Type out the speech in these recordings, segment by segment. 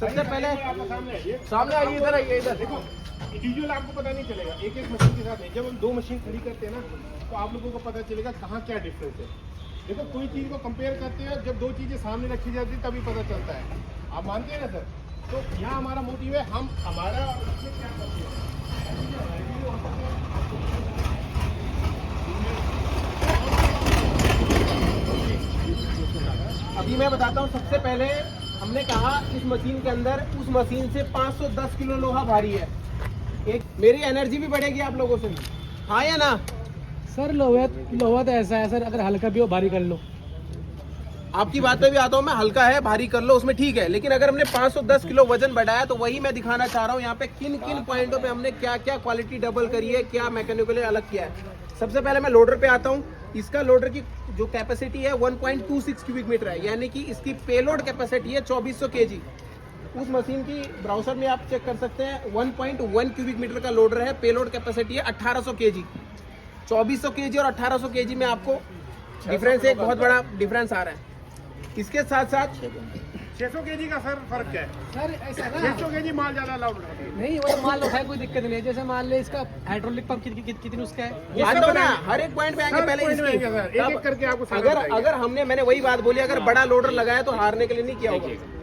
सबसे पहले सामने आइए, इधर आइए, इधर देखो इंडिविजुअल आपको पता नहीं चलेगा, एक एक मशीन के साथ है। जब हम दो मशीन खड़ी करते हैं ना तो आप लोगों को पता चलेगा कहाँ क्या डिफरेंस है। देखो कोई चीज़ को कंपेयर करते हैं, जब दो चीज़ें सामने रखी जाती है तभी पता चलता है। आप मानते हैं ना सर? तो यहाँ हमारा मोटिव है, हम हमारा इसमें क्या करते हैं। अभी मैं बताता हूँ। सबसे पहले हमने कहा इस मशीन के अंदर उस मशीन से 510 किलो लोहा भारी है। एक मेरी एनर्जी भी बढ़ेगी आप लोगों से, हाँ या ना? सर लोहा तो ऐसा है सर, अगर हल्का भी हो भारी कर लो। आपकी बात पे भी आता हूँ मैं, हल्का है भारी कर लो उसमें ठीक है, लेकिन अगर हमने 510 किलो वजन बढ़ाया तो वही मैं दिखाना चाह रहा हूँ यहाँ पे किन किन पॉइंटों पे हमने क्या क्या क्वालिटी डबल करी है, क्या मैकेनिकली अलग किया है। सबसे पहले मैं लोडर पे आता हूँ। इसका लोडर की जो कैपेसिटी है 1.26 क्यूबिक मीटर है, यानी कि इसकी पेलोड कैपेसिटी है 2400 kg। उस मशीन की ब्राउजर में आप चेक कर सकते हैं 1.1 क्यूबिक मीटर का लोडर है, पेलोड कैपेसिटी है 1800 kg। 2400 kg और 1800 kg में आपको डिफरेंस, एक बहुत बड़ा डिफरेंस आ रहा है। इसके साथ साथ 600 kg का सर फर्क क्या है? सर ऐसा है ना, 600 kg माल ज़्यादा अलाउड है। नहीं वो माल उठाए कोई दिक्कत नहीं है। जैसे मान ले इसका हाइड्रोलिक पंप कितनी उसका है, मान लो ना, हर एक पॉइंट पे आएंगे। पहले इसकी एक एक करके आपको सारा अगर बताएंगे। अगर हमने, मैंने वही बात बोली, अगर बड़ा लोडर लगाया तो हारने के लिए नहीं किया होगा।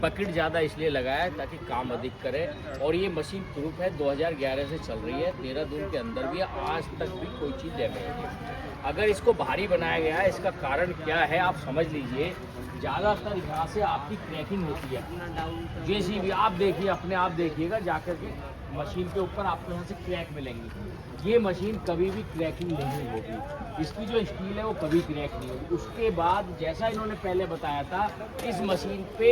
बकेट ज़्यादा इसलिए लगाया है ताकि काम अधिक करे, और ये मशीन प्रूफ है, 2011 से चल रही है, 13 दिन के अंदर भी आज तक भी कोई चीज़ डैमेज नहीं है। अगर इसको भारी बनाया गया है, इसका कारण क्या है आप समझ लीजिए। ज़्यादातर यहाँ से आपकी क्रैकिंग होती है। जैसी भी आप देखिए, अपने आप देखिएगा जाकर के, मशीन के ऊपर आपको यहाँ से क्रैक मिलेंगी। ये मशीन कभी भी क्रैकिंग नहीं होगी, इसकी जो स्टील है वो कभी क्रैक नहीं होगी। उसके बाद जैसा इन्होंने पहले बताया था, इस मशीन पे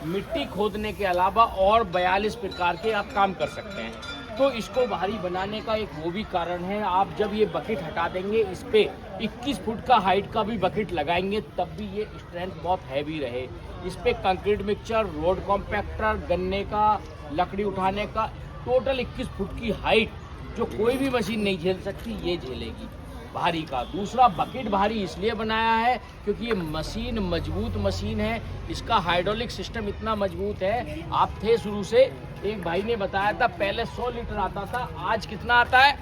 मिट्टी खोदने के अलावा और 42 प्रकार के आप काम कर सकते हैं। तो इसको भारी बनाने का एक वो भी कारण है। आप जब ये बकेट हटा देंगे, इस पे 21 फुट का हाइट का भी बकेट लगाएंगे, तब भी ये स्ट्रेंथ बहुत हैवी रहे। इस पे कंक्रीट मिक्सचर, रोड कॉम्पैक्टर, गन्ने का, लकड़ी उठाने का, टोटल 21 फुट की हाइट जो कोई भी मशीन नहीं झेल सकती, ये झेलेगी भारी का। दूसरा, बकेट भारी इसलिए बनाया है क्योंकि ये मशीन मजबूत मशीन है। इसका हाइड्रोलिक सिस्टम इतना मजबूत है, आप थे शुरू से, एक भाई ने बताया था पहले 100 लीटर आता था, आज कितना आता है?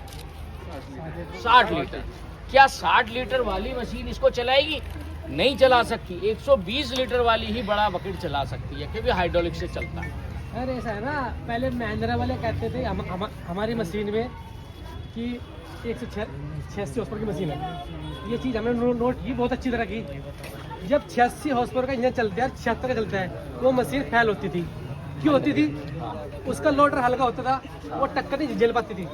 60 लीटर। क्या 60 लीटर वाली मशीन इसको चलाएगी? नहीं चला सकती। 120 लीटर वाली ही बड़ा बकेट चला सकती है, क्योंकि हाइड्रोलिक से चलता है। सर ऐसा है ना, पहले महिंद्रा वाले कहते थे हमारी मशीन में कि 186 हॉर्स पावर की मशीन है। ये चीज़ हमने नोट की बहुत अच्छी तरह की। जब 86 हॉर्स पावर का इंजन चलता है, 76 का चलता है, वो मशीन फेल होती थी। क्यों होती थी? उसका लोडर हल्का होता था, वो टक्कर नहीं झेल पाती थी।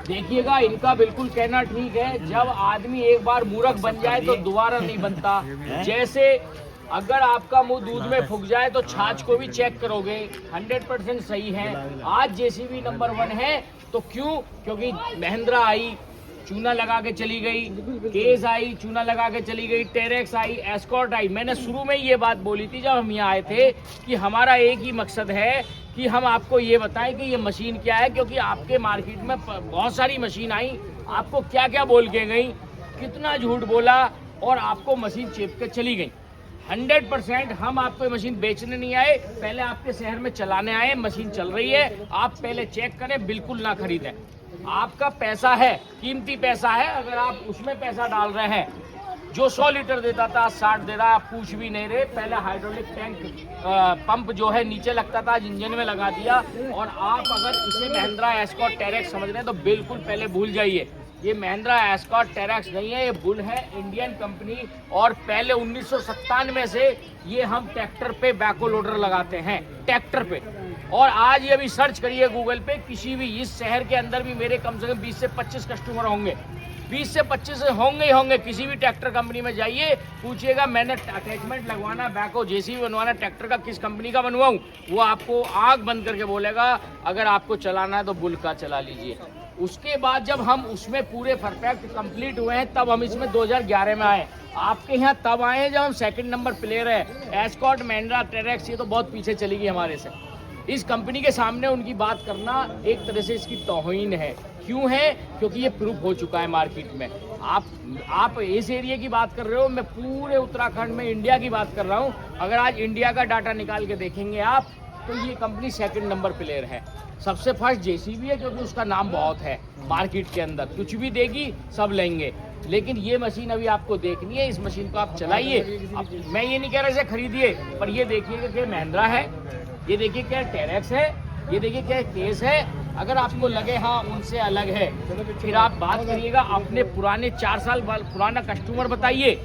देखिएगा, इनका बिल्कुल कहना ठीक है। जब आदमी एक बार मूर्ख बन जाए तो दोबारा नहीं बनता। जैसे अगर आपका मुंह दूध में फूक जाए तो छाछ को भी चेक करोगे, 100% सही है। आज जेसीबी नंबर 1 है तो क्यों? क्योंकि महिंद्रा आई, चूना लगा के चली गई, केस आई, चूना लगा के चली गई, टेरेक्स आई, एस्कॉर्ट आई। मैंने शुरू में ये बात बोली थी जब हम यहाँ आए थे कि हमारा एक ही मकसद है कि हम आपको ये बताएं कि ये मशीन क्या है, क्योंकि आपके मार्केट में बहुत सारी मशीन आई, आपको क्या क्या बोल के गई, कितना झूठ बोला, और आपको मशीन चेप के चली गई। 100% हम आपको मशीन बेचने नहीं आए, पहले आपके शहर में चलाने आए। मशीन चल रही है, आप पहले चेक करें, बिल्कुल ना खरीदें। आपका पैसा है, कीमती पैसा है, अगर आप उसमें पैसा डाल रहे हैं, जो 100 लीटर देता था 60 दे रहा है, आप पूछ भी नहीं रहे। पहले हाइड्रोलिक टैंक पंप जो है नीचे लगता था, इंजन में लगा दिया, और आप अगर इसे महिंद्रा एस्कॉर्ट टेरेक्स समझ रहे हैं तो बिल्कुल पहले भूल जाइए। ये महिंद्रा एस्कॉर्ट टेरेक्स नहीं है, ये बुल है, इंडियन कंपनी। और पहले 1997 से ये हम ट्रैक्टर पे बैको लोडर लगाते हैं, ट्रैक्टर पे। और आज ये अभी सर्च करिए गूगल पे, किसी भी इस शहर के अंदर भी मेरे कम से कम 20 से 25 कस्टमर होंगे, 20 से 25 होंगे ही होंगे। किसी भी ट्रैक्टर कंपनी में जाइए, पूछिएगा मैंने अटैचमेंट लगवाना, बैको जेसीबी बनवाना, ट्रैक्टर का किस कंपनी का बनवाऊं, वो आपको आंख बंद करके बोलेगा अगर आपको चलाना है तो बुल का चला लीजिए। उसके बाद जब हम उसमें पूरे परफेक्ट कंप्लीट हुए हैं, तब हम इसमें 2011 में आए। आपके यहाँ तब आए हैं जब हम सेकंड नंबर प्लेयर है। एस्कॉर्ट, महिंद्रा, टेरेक्स, ये तो बहुत पीछे चली गई हमारे से। इस कंपनी के सामने उनकी बात करना एक तरह से इसकी तौहीन है। क्यों है? क्योंकि ये प्रूफ हो चुका है मार्केट में। आप इस एरिया की बात कर रहे हो, मैं पूरे उत्तराखंड में इंडिया की बात कर रहा हूँ। अगर आज इंडिया का डाटा निकाल के देखेंगे आप, तो ये कंपनी 2nd नंबर प्लेयर है। सबसे फर्स्ट जेसीबी है, क्योंकि उसका नाम बहुत है मार्केट के अंदर, कुछ भी देगी सब लेंगे। लेकिन ये मशीन अभी आपको देखनी है, इस मशीन को आप चलाइए। अब मैं ये नहीं कह रहा इसे खरीदिए, पर ये देखिएगा कि महिंद्रा है, ये देखिए क्या टेरेक्स है, ये देखिए क्या केस है। अगर आपको लगे हाँ उनसे अलग है, फिर आप बात करिएगा अपने पुराने 4 साल पुराना कस्टमर बताइए।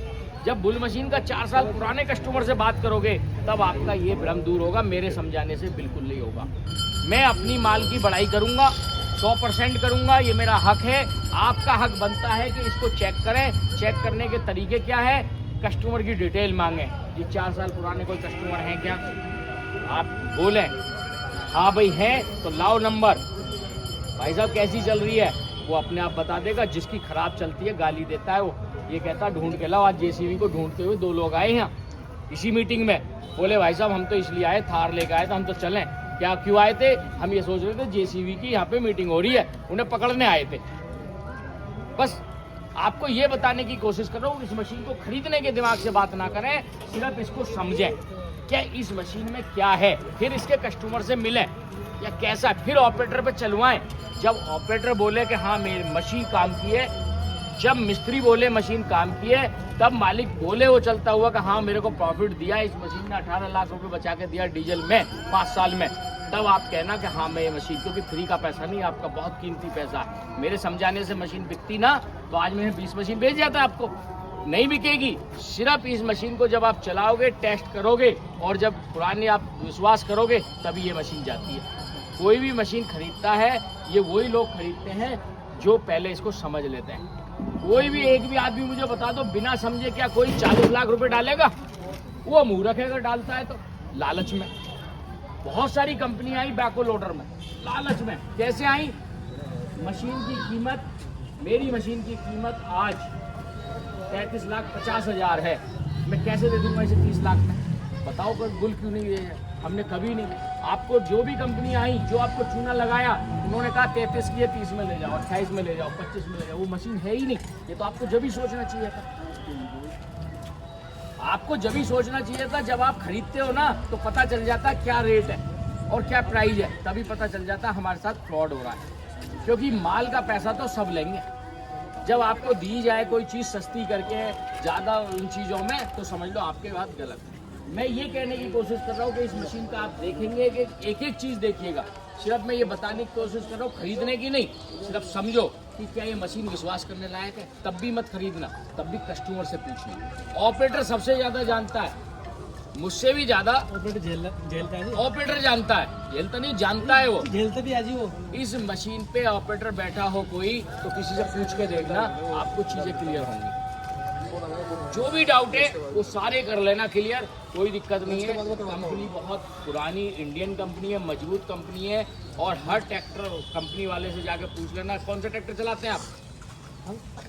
जब बुल मशीन का 4 साल पुराने कस्टमर से बात करोगे, तब आपका ये भ्रम दूर होगा। मेरे समझाने से बिल्कुल नहीं होगा। मैं अपनी माल की बढ़ाई करूंगा, 100% करूंगा, ये मेरा हक है। आपका हक बनता है कि इसको चेक करें। चेक करने के तरीके क्या है? कस्टमर की डिटेल मांगे। ये 4 साल पुराने कोई कस्टमर हैं क्या? आप बोलें हाँ भाई है, तो लाओ नंबर। भाई साहब कैसी चल रही है, वो अपने आप बता देगा। जिसकी खराब चलती है गाली देता है वो, ये कहता ढूंढ के लाओ। आज जेसीबी को ढूंढते हुए 2 लोग आए यहाँ इसी मीटिंग में, बोले भाई साहब हम तो इसलिए आए, थार लेकर आए तो हम तो चलें। क्या क्यों आए थे? हम ये सोच रहे थे जेसीबी की यहाँ पे मीटिंग हो रही है, उन्हें पकड़ने आए थे। बस आपको ये बताने की कोशिश कर रहा हूँ, इस मशीन को खरीदने के दिमाग से बात ना करें, सिर्फ इसको समझें क्या इस मशीन में क्या है, फिर इसके कस्टमर से मिलें या कैसा, फिर ऑपरेटर पे चलवाएं। जब ऑपरेटर बोले कि हाँ मेरी मशीन काम की है, जब मिस्त्री बोले मशीन काम की है, तब मालिक बोले वो चलता हुआ कि हाँ मेरे को प्रॉफिट दिया, इस मशीन ने 18 लाख रुपए बचा के दिया डीजल में 5 साल में, तब आप कहना कि हाँ मैं ये मशीन, क्योंकि फ्री का पैसा नहीं, आपका बहुत कीमती पैसा है। मेरे समझाने से मशीन बिकती ना, तो आज मैंने 20 मशीन बेच जाता आपको। नहीं बिकेगी। सिर्फ इस मशीन को जब आप चलाओगे, टेस्ट करोगे, और जब पुराने आप विश्वास करोगे, तभी ये मशीन जाती है। कोई भी मशीन खरीदता है, ये वही लोग खरीदते हैं जो पहले इसको समझ लेते हैं। कोई भी एक भी आदमी मुझे बता दो बिना समझे क्या कोई 40 लाख रुपए डालेगा? वो मूर्ख है अगर डालता है तो। लालच में बहुत सारी कंपनियां आई बैको लोडर में, लालच में। कैसे आई? मशीन की कीमत, मेरी मशीन की कीमत आज 33,50,000 है, मैं कैसे दे दूंगा इसे 30 लाख में? बताओ कोई बुल क्यों नहीं है? हमने कभी नहीं। आपको जो भी कंपनी आई, जो आपको चूना लगाया, उन्होंने कहा 33 की है, 30 में ले जाओ, 28 में ले जाओ, 25 में ले जाओ। वो मशीन है ही नहीं। ये तो आपको जब ही सोचना चाहिए था। आपको जब ही सोचना चाहिए था, जब आप खरीदते हो ना, तो पता चल जाता क्या रेट है और क्या प्राइस है, तभी पता चल जाता हमारे साथ फ्रॉड हो रहा है। क्योंकि माल का पैसा तो सब लेंगे। जब आपको दी जाए कोई चीज़ सस्ती करके ज़्यादा उन चीज़ों में, तो समझ लो आपके बात गलत है। मैं ये कहने की कोशिश कर रहा हूँ कि इस मशीन का आप देखेंगे कि एक एक चीज़ देखिएगा। सिर्फ मैं ये बताने की कोशिश कर रहा हूँ, खरीदने की नहीं, सिर्फ समझो कि क्या ये मशीन विश्वास करने लायक है, तब भी मत खरीदना, तब भी कस्टमर से पूछना। ऑपरेटर सबसे ज़्यादा जानता है, मुझसे भी ज़्यादा ऑपरेटर जानता है, झेलता नहीं, जानता है वो, झेलते भी आज वो। इस मशीन पे ऑपरेटर बैठा हो कोई, तो किसी से पूछ के देखना, आपको चीज़ें क्लियर होंगी। जो भी डाउट है वो सारे कर लेना क्लियर, कोई दिक्कत नहीं है। कंपनी बहुत पुरानी इंडियन कंपनी है, मजबूत कंपनी है, और हर ट्रैक्टर कंपनी वाले से जाके पूछ लेना कौन सा ट्रैक्टर चलाते हैं आप।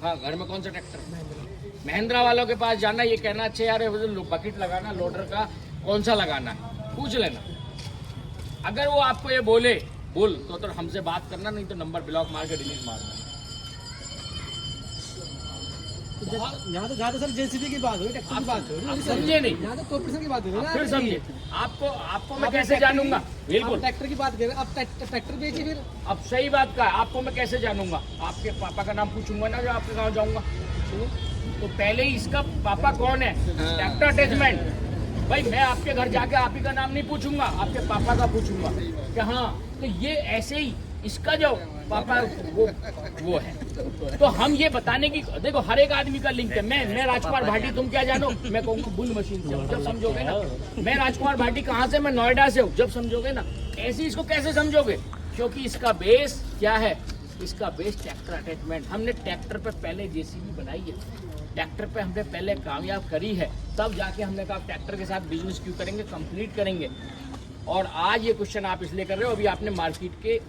हाँ, घर में कौन सा ट्रैक्टर? महिंद्रा वालों के पास जाना, ये कहना अच्छा यार बकेट लगाना लोडर का कौन सा लगाना है, पूछ लेना। अगर वो आपको ये बोले तो हमसे बात करना, नहीं तो नंबर ब्लॉक मार के डिलीट मारना। यहाँ तो ज़्यादा सर जेसीबी की बात हो रही, ट्रैक्टर की बात हो रही है, समझे नहीं? यहाँ तो कॉर्पोरेशन की बात हो रही है। फिर समझे, आपको मैं कैसे जानूंगा? बिल्कुल ट्रैक्टर की बात करें, अब ट्रैक्टर बेचिए फिर। अब सही बात का है, आपको मैं कैसे जानूंगा? आपके पापा का नाम पूछूंगा ना, जो आपके गाँव जाऊंगा, तो पहले ही इसका पापा कौन है, ट्रैक्टर अटैचमेंट। भाई मैं आपके घर जाके आप ही का नाम नहीं पूछूंगा, आपके पापा का पूछूंगा कि हाँ, तो ये ऐसे ही इसका जो पापा वो है। तो हम ये बताने की, देखो हर एक आदमी का लिंक है। मैं राजकुमार भाटी, तुम क्या जानो? मैं कहूँगा बुल मशीन से, जब समझोगे ना। मैं राजकुमार भाटी कहाँ से? मैं नोएडा से हूँ, जब समझोगे ना। ऐसे इसको कैसे समझोगे? क्योंकि इसका बेस क्या है? इसका बेस ट्रैक्टर अटैचमेंट। हमने ट्रैक्टर पे पहले जेसीबी बनाई है, ट्रैक्टर पे हमने पहले कामयाब करी है, तब जाके हमने कहा ट्रैक्टर के साथ बिजनेस क्यों करेंगे, कंप्लीट करेंगे। और आज ये क्वेश्चन आप इसलिए कर रहे हो, अभी आपने मार्केट के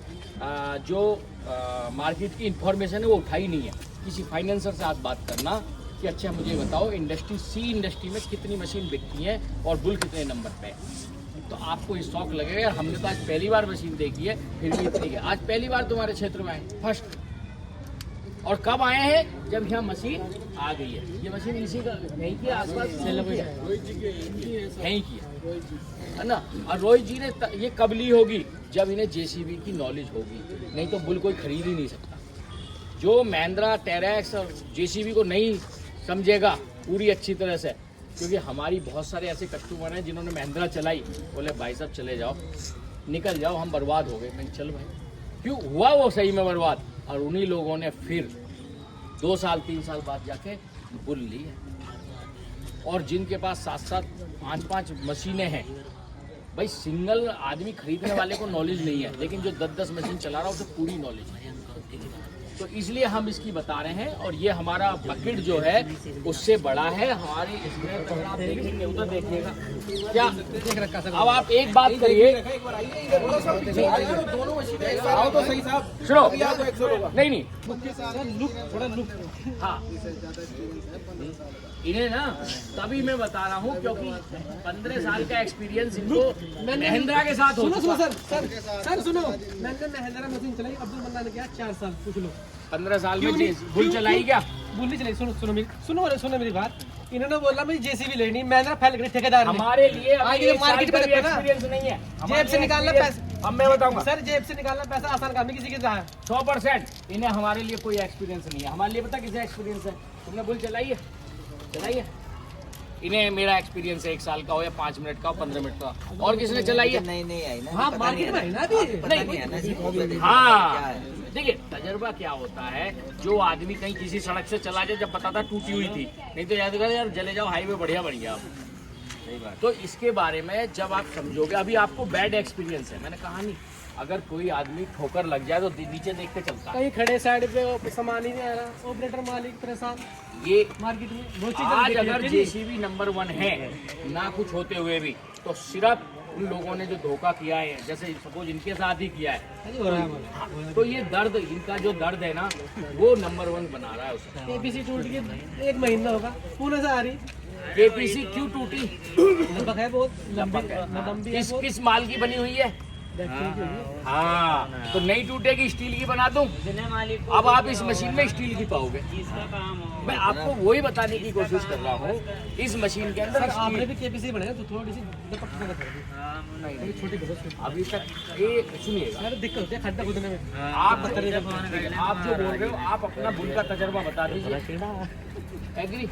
मार्केट की इंफॉर्मेशन है वो उठाई नहीं है। किसी फाइनेंसर से आप बात करना कि अच्छा मुझे बताओ इंडस्ट्री, सी इंडस्ट्री में कितनी मशीन बिकती है और बुल कितने नंबर पे है। तो आपको ये शौक लगेगा यार, हमने तो आज पहली बार मशीन देखी है, फिर भी इतनी है। आज पहली बार तुम्हारे क्षेत्र में आए, फर्स्ट। और कब आए हैं? जब यहाँ मशीन आ गई है। ये मशीन इसी का यहीं की आसपास यहीं की है ना। और रोहित जी ने ये कब ली होगी? जब इन्हें जेसीबी की नॉलेज होगी, नहीं तो बुल कोई खरीद ही नहीं सकता। जो महिंद्रा, टेरेक्स और जेसीबी को नहीं समझेगा पूरी अच्छी तरह से, क्योंकि हमारी बहुत सारे ऐसे कस्टमर हैं जिन्होंने महिंद्रा चलाई, बोले भाई साहब चले जाओ, निकल जाओ, हम बर्बाद हो गए। मैंने चल भाई, क्यों हुआ वो सही में बर्बाद? और उन्हीं लोगों ने फिर 2 साल 3 साल बाद जाके बुल ली है। और जिनके पास 7-7, 5-5 मशीनें हैं, भाई सिंगल आदमी खरीदने वाले को नॉलेज नहीं है, लेकिन जो 10-10 मशीन चला रहा है उसे पूरी नॉलेज है। तो इसलिए हम इसकी बता रहे हैं। और ये हमारा बकेट जो है उससे बड़ा है हमारी। इसमें अगर आप देखेंगे उधर देखिएगा क्या देख रखा सर। अब आप एक बात करिए, दोनों मशीनें एक साथ आओ तो सही साहब। सुनो, अभी आपको एक्सेल होगा। नहीं थोड़ा लुक हाँ, इन्हें ना तभी मैं बता रहा हूँ क्योंकि 15 साल का एक्सपीरियंस इनको महिंद्रा के साथ सुनो होता। सर सुनो, मैंने महिंद्रा मशीन चलाई, अब्दुल मन्ना ने किया 4 साल, पूछ लो। 15 साल में बुल चलाई क्या? बुल नहीं चलाई। सुनो मेरी बात। इन्होंने बोला मुझे जेसीबी लेनी, महिंद्रा फेल करी ठेकेदार ने। हमारे लिए आगे मार्केट में देखो ना, एक्सपीरियंस नहीं है। जेब से निकालना पैसा। अब मैं बताऊंगा सर, जेब से निकालना पैसा आसान काम नहीं, किसी के है 100%। इन्हें हमारे लिए कोई एक्सपीरियंस नहीं है। हमारे लिए पता किसे एक्सपीरियंस है? तुमने बुल चलाई है? इन्हें मेरा एक्सपीरियंस है 1 साल का हो या 5 मिनट का हो, 15 मिनट का। और किसने चलाई है? नहीं आई ना। हाँ, मार्केट में है ना अभी। हाँ, देखिए तजर्बा क्या होता है। जो आदमी कहीं किसी सड़क से चला जाए, जब पता था टूटी हुई थी, नहीं तो याद कर यार चले जाओ हाईवे बढ़िया बन गया। तो इसके बारे में जब आप समझोगे, अभी आपको बैड एक्सपीरियंस है, मैंने कहा नहीं। अगर कोई आदमी ठोकर लग जाए तो नीचे देख के चलता है। कहीं खड़े साइड पे सामान ही नहीं आ रहा, ऑपरेटर मालिक परेशान ये मार्केट में वो चीज। आज अगर जेसीबी नंबर 1 है ना कुछ होते हुए भी, तो सिर्फ उन लोगों ने जो धोखा किया है, जैसे सपोज इनके साथ ही किया है, तो ये दर्द, इनका जो दर्द है ना, वो नंबर 1 बना रहा है उसे। केपीसी टूट के 1 महीना होगा, पुणे से आ रही। केपीसी क्यों टूटी? लंबक है बहुत, लंबी है बहुत। किस माल की बनी हुई है? हाँ, तो नहीं टूटेगी, स्टील की बना दूं। अब आप इस मशीन में स्टील की पाओगे। मैं आपको वही बताने की कोशिश कर रहा हूँ, इस मशीन के अंदर आपने भी केपीसी बनाया तो थोड़ी सी नहीं छोटी अभी तक ये सुनिएगा, अरे दिक्कत होती है खड्डा खोदने में। आप जो बोल रहे हो, आप अपना बुल का तजर्बा बता दीजिए। एग्री?